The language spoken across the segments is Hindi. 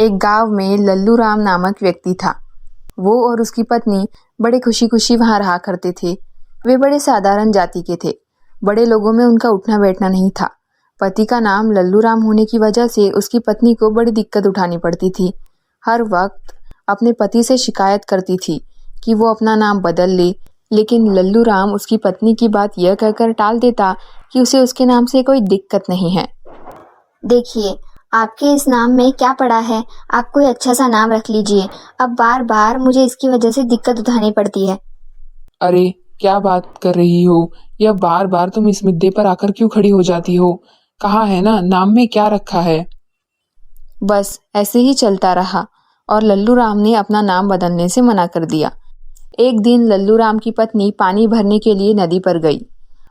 एक गांव में लल्लू राम नामक व्यक्ति था। वो और उसकी पत्नी बड़े खुशी खुशी वहां रहा करते थे। वे बड़े साधारण जाति के थे। बड़े लोगों में उनका उठना बैठना नहीं था। पति का नाम लल्लू राम होने की वजह से उसकी पत्नी को बड़ी दिक्कत उठानी पड़ती थी। हर वक्त अपने पति से शिकायत करती थी कि वो अपना नाम बदल ले, लेकिन लल्लू राम उसकी पत्नी की बात यह कहकर टाल देता कि उसे उसके नाम से कोई दिक्कत नहीं है। देखिए, आपके इस नाम में क्या पड़ा है? आप कोई अच्छा सा नाम रख लीजिए। अब बार बार मुझे इसकी वजह से दिक्कत उठानी पड़ती है। अरे क्या बात कर रही हो? यह बार बार तुम इस मुद्दे पर आकर क्यों खड़ी हो जाती हो? कहा है ना, नाम में क्या रखा है। बस ऐसे ही चलता रहा और लल्लू राम ने अपना नाम बदलने से मना कर दिया। एक दिन लल्लू राम की पत्नी पानी भरने के लिए नदी पर गई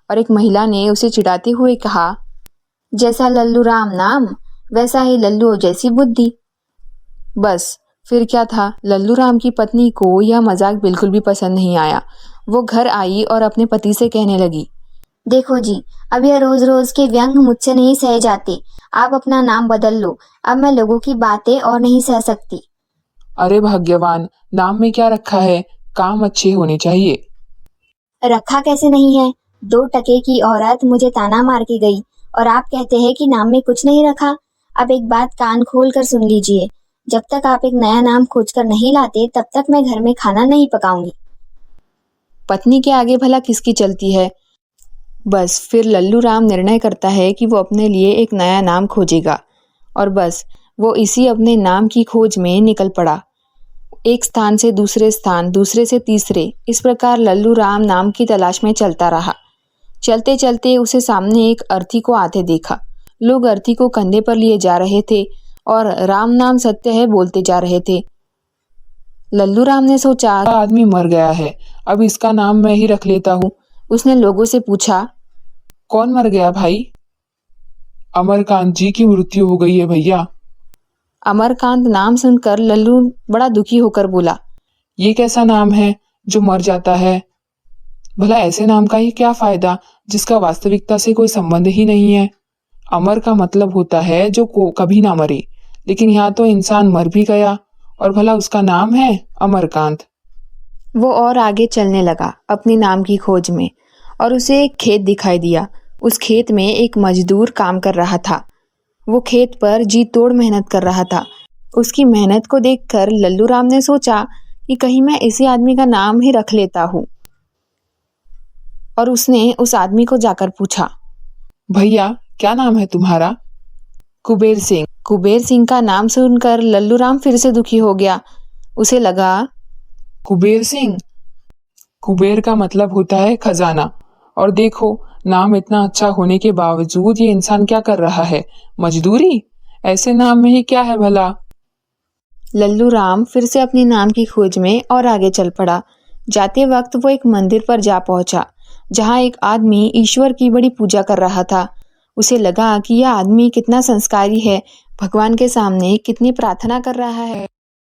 और एक महिला ने उसे चिढ़ाते हुए कहा, जैसा लल्लू राम नाम, वैसा ही लल्लू जैसी बुद्धि। बस फिर क्या था, लल्लू राम की पत्नी को यह मजाक बिल्कुल भी पसंद नहीं आया। वो घर आई और अपने पति से कहने लगी, देखो जी, अब यह रोज रोज के व्यंग मुझसे नहीं सहे जाते। आप अपना नाम बदल लो। अब मैं लोगों की बातें और नहीं सह सकती। अरे भाग्यवान, नाम में क्या रखा है? काम अच्छे होने चाहिए। रखा कैसे नहीं है? 2 टके की औरत मुझे ताना मार के गई और आप कहते हैं कि नाम में कुछ नहीं रखा। अब एक बात कान खोल कर सुन लीजिए, जब तक आप एक नया नाम खोज कर नहीं लाते तब तक मैं घर में खाना नहीं पकाऊंगी। पत्नी के आगे भला किसकी चलती है। बस फिर लल्लू राम निर्णय करता है कि वो अपने लिए एक नया नाम खोजेगा और बस वो इसी अपने नाम की खोज में निकल पड़ा। एक स्थान से दूसरे स्थान, दूसरे से तीसरे, इस प्रकार लल्लू राम नाम की तलाश में चलता रहा। चलते चलते उसे सामने एक अर्थी को आते देखा। लोग अर्थी को कंधे पर लिए जा रहे थे और राम नाम सत्य है बोलते जा रहे थे। लल्लू राम ने सोचा, आदमी मर गया है, अब इसका नाम मैं ही रख लेता हूँ। उसने लोगों से पूछा, कौन मर गया भाई? अमरकांत जी की मृत्यु हो गई है भैया। अमरकांत नाम सुनकर लल्लू बड़ा दुखी होकर बोला, ये कैसा नाम है जो मर जाता है? भला ऐसे नाम का ही क्या फायदा जिसका वास्तविकता से कोई संबंध ही नहीं है। अमर का मतलब होता है जो कभी ना मरे, लेकिन यहाँ तो इंसान मर भी गया और भला उसका नाम है अमरकांत। वो और आगे चलने लगा अपने नाम की खोज में और उसे एक खेत दिखाई दिया। उस खेत में एक मजदूर काम कर रहा था। वो खेत पर जी तोड़ मेहनत कर रहा था। उसकी मेहनत को देखकर लल्लू राम ने सोचा कि कहीं मैं इसी आदमी का नाम ही रख लेता हूँ। और उसने उस आदमी को जाकर पूछा, भैया क्या नाम है तुम्हारा? कुबेर सिंह। कुबेर सिंह का नाम सुनकर लल्लू राम फिर से दुखी हो गया। उसे लगा, कुबेर सिंह, कुबेर का मतलब होता है खजाना। और देखो, नाम इतना अच्छा होने के बावजूद ये इंसान क्या कर रहा है? मजदूरी। ऐसे नाम में ही क्या है भला? लल्लू राम फिर से अपने नाम की खोज में और आगे चल पड़ा। जाते वक्त वो एक मंदिर पर जा पहुंचा, जहां एक आदमी ईश्वर की बड़ी पूजा कर रहा था। उसे लगा कि यह आदमी कितना संस्कारी है, भगवान के सामने कितनी प्रार्थना कर रहा है।